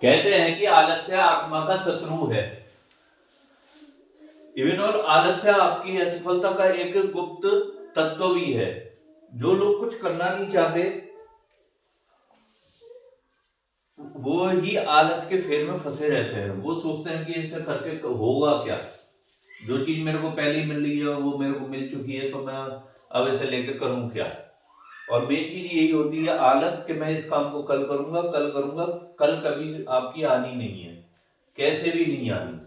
कहते हैं कि आलस्य आत्मा का शत्रु है। इवन और आलस्य आपकी असफलता का एक गुप्त तत्व भी है। जो लोग कुछ करना नहीं चाहते वो ही आलस के फेर में फंसे रहते हैं। वो सोचते हैं कि इसे करके होगा क्या, जो चीज मेरे को पहले ही मिल रही है वो मेरे को मिल चुकी है, तो मैं अब इसे लेकर करूं क्या। और मेन चीज यही होती है आलस कि मैं इस काम को कल करूंगा, कल करूंगा। कल कभी आपकी आनी नहीं है, कैसे भी नहीं आनी।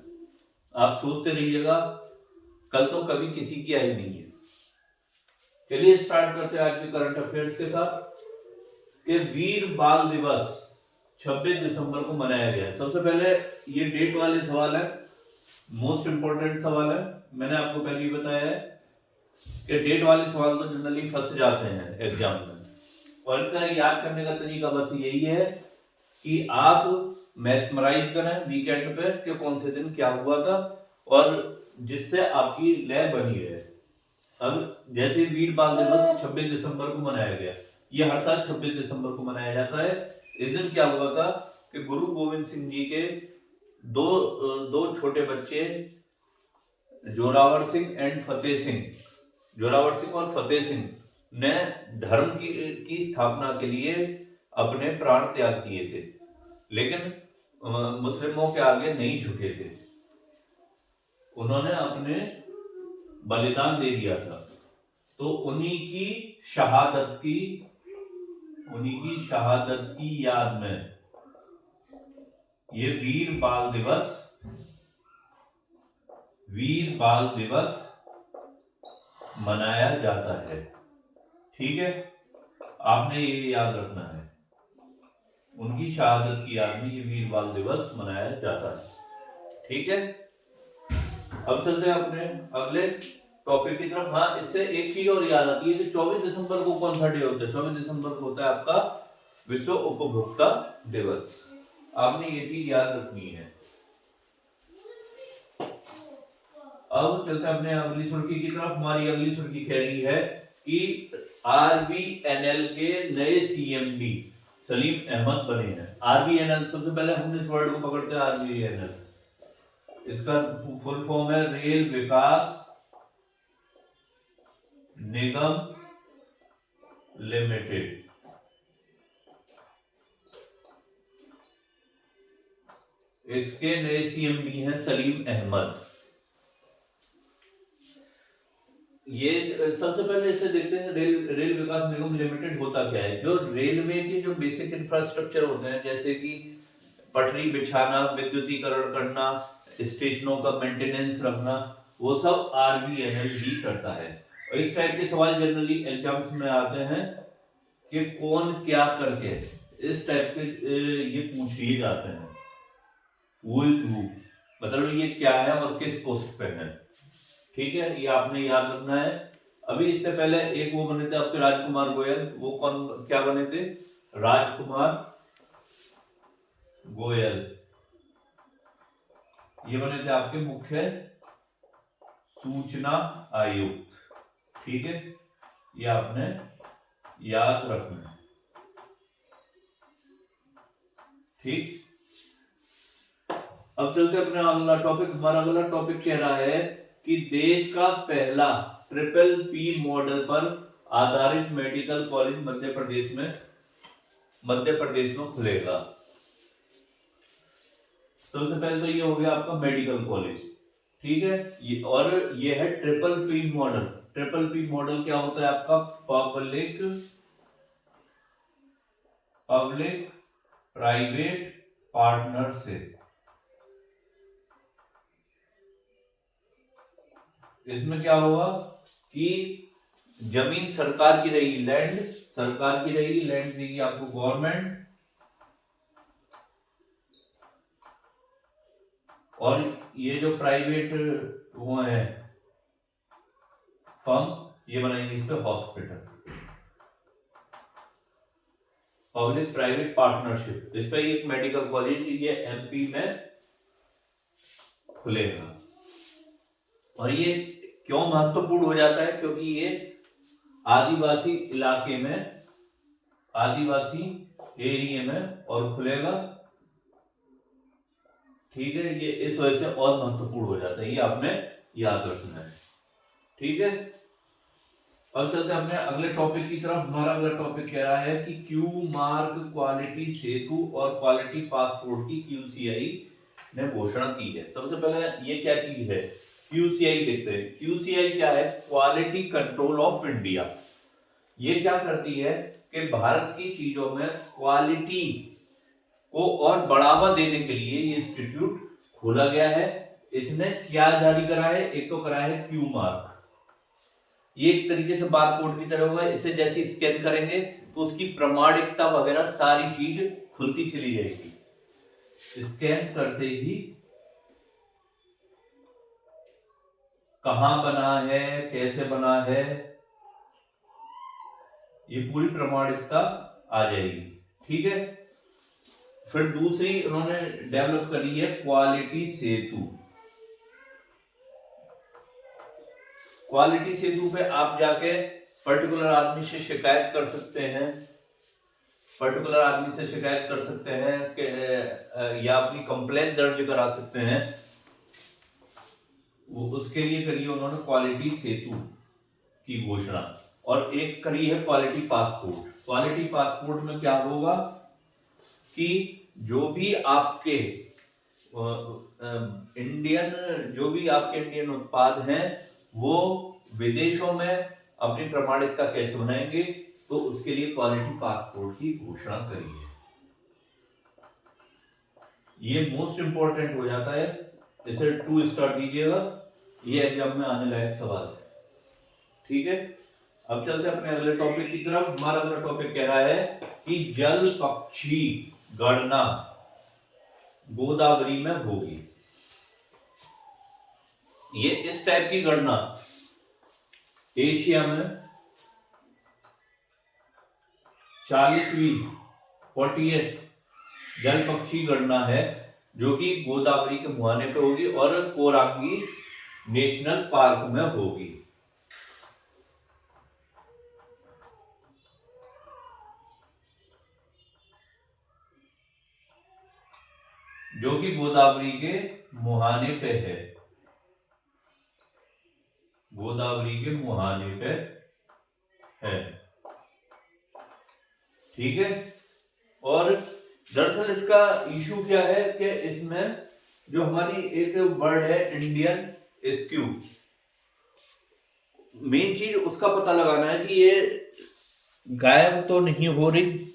आप सोचते रहिएगा, कल तो कभी किसी की आई नहीं है। चलिए स्टार्ट करते हैं आज के करंट अफेयर्स के साथ कि वीर बाल दिवस 26 दिसंबर को मनाया गया है। सबसे पहले ये डेट वाले सवाल है, मोस्ट इंपोर्टेंट सवाल है। मैंने आपको पहले ही बताया है कि डेट वाले सवाल तो जनरली फंस जाते हैं एग्जाम में, और इनका याद करने का तरीका बस यही है कि आप मैस्मराइज करें वीकेंड पे कि कौन से दिन क्या हुआ था, और जिससे आपकी लय बनी रहे। अब जैसे वीर बाल दिवस 26 दिसंबर को मनाया गया, ये हर साल 26 दिसंबर को मनाया जाता है। इस दिन क्या हुआ था कि गुरु गोविंद सिंह जी के दो दो छोटे बच्चे जोरावर सिंह एंड फतेह सिंह, जोरावर सिंह और फतेह सिंह ने धर्म की स्थापना के लिए अपने प्राण त्याग किए थे, लेकिन मुस्लिमों के आगे नहीं झुके थे। उन्होंने अपने बलिदान दे दिया था। तो उन्हीं की शहादत की याद में ये वीर बाल दिवस मनाया जाता है। ठीक है, आपने ये याद रखना है, उनकी शहादत की याद में ये वीर बाल दिवस मनाया जाता है। ठीक है, अब चलते हैं अपने अगले टॉपिक की तरफ। हाँ, इससे एक चीज और याद आती है कि 24 दिसंबर को कौन सा डे होता है। 24 दिसंबर को होता है आपका विश्व उपभोक्ता दिवस। आपने ये चीज याद रखनी है। अब चलते हैं अपने अगली सुर्खी की तरफ। हमारी अगली सुर्खी कह रही है कि आरबीएनएल के नए सीएमडी सलीम अहमद बने हैं। आरबीएनएल, सबसे पहले हम इस वर्ड को पकड़ते हैं। आरबीएनएल, इसका फुल फॉर्म है रेल विकास निगम लिमिटेड। इसके नए सीएमडी हैं सलीम अहमद। ये सबसे पहले इसे देखते हैं, रेल विकास निगम लिमिटेड होता क्या है। जो रेलवे के जो बेसिक इंफ्रास्ट्रक्चर होते हैं, जैसे कि पटरी बिछाना, विद्युतीकरण करना, स्टेशनों का मेंटेनेंस रखना, वो सब आरबीएनएल ही करता है। और इस टाइप के सवाल जनरली एग्जाम्स में आते हैं कि कौन क्या करके, इस टाइप के ये पूछ लिए जाते हैं। वो मतलब ये क्या है और किस पोस्ट पे है। ठीक है, ये आपने याद रखना है। अभी इससे पहले एक वो बने थे आपके राजकुमार गोयल, वो कौन क्या बने थे? राजकुमार गोयल, ये बने थे आपके मुख्य सूचना आयुक्त। ठीक है, ये आपने याद रखना है। ठीक, अब चलते अपने अगला टॉपिक। हमारा अगला टॉपिक कह रहा है कि देश का पहला ट्रिपल पी मॉडल पर आधारित मेडिकल कॉलेज मध्य प्रदेश में खुलेगा। सबसे पहले तो ये हो गया आपका मेडिकल कॉलेज। ठीक है, और ये है triple P model. Triple P model क्या होता है आपका? Public private partnership. इसमें क्या होगा कि जमीन सरकार की रहेगी, लैंड सरकार की रहेगी, लैंड देगी आपको गवर्नमेंट, और ये जो प्राइवेट वो है फर्म्स, ये बनाएंगे इस पे हॉस्पिटल। पब्लिक प्राइवेट पार्टनरशिप, इस पे एक मेडिकल कॉलेज ये एमपी में खुलेगा। और ये क्यों महत्वपूर्ण हो जाता है? क्योंकि ये आदिवासी इलाके में, आदिवासी एरिया में और खुलेगा, ठीक है, ये इस वजह से और महत्वपूर्ण हो जाता है, ये आपने याद रखना है। ठीक है, अब चलते हैं अपने अगले टॉपिक की तरफ। हमारा अगला टॉपिक कह रहा है कि क्यू मार्क क्वालिटी सेतु और क्वालिटी पासपोर्ट की क्यूसीआई ने घोषणा की है। सबसे पहले ये क्या चीज है, क्यूसीआई देखते हैं। क्यूसीआई क्या है, क्वालिटी कंट्रोल ऑफ इंडिया। ये क्या करती है कि भारत की चीजों में क्वालिटी को और बढ़ावा देने के लिए ये इंस्टीट्यूट खोला गया है। इसने क्या जारी करा है, एक तो करा है क्यू मार्क। ये एक तरीके से बारकोड की तरह हुआ है, इसे जैसे स्कैन करेंगे तो उसकी प्रमाणिकता वगैरह सारी चीज खुलती चली जाएगी। स्कैन करते ही कहां बना है, कैसे बना है, ये पूरी प्रमाणिकता आ जाएगी। ठीक है, फिर दूसरी उन्होंने डेवलप करी है क्वालिटी सेतु। क्वालिटी सेतु पे आप जाके पर्टिकुलर आदमी से शिकायत कर सकते हैं, पर्टिकुलर आदमी से शिकायत कर सकते हैं कि या अपनी कंप्लेंट दर्ज करा सकते हैं। वो उसके लिए करी है उन्होंने क्वालिटी सेतु की घोषणा। और एक करी है क्वालिटी पासपोर्ट। क्वालिटी पासपोर्ट में क्या होगा कि जो भी आपके इंडियन उत्पाद हैं वो विदेशों में अपनी प्रमाणिकता कैसे बनाएंगे, तो उसके लिए क्वालिटी पासपोर्ट की घोषणा करी है। ये मोस्ट इंपॉर्टेंट हो जाता है, इसे 2 स्टार दीजिएगा, ये एग्जाम में आने लायक सवाल है। ठीक है, अब चलते हैं अपने अगले टॉपिक की तरफ। हमारा अगला टॉपिक कह रहा है कि जल पक्षी गणना गोदावरी में होगी। ये इस टाइप की गणना एशिया में 40वीं 48 जल पक्षी गणना है, जो कि गोदावरी के मुहाने पे होगी और कोरांगी नेशनल पार्क में होगी। जो कि गोदावरी के मुहाने पे है, गोदावरी के मुहाने पे है। ठीक है, और दरअसल इसका इशू क्या है कि इसमें जो हमारी एक बर्ड है इंडियन एस्क्यू, मेन चीज उसका पता लगाना है कि ये गायब तो नहीं हो रही,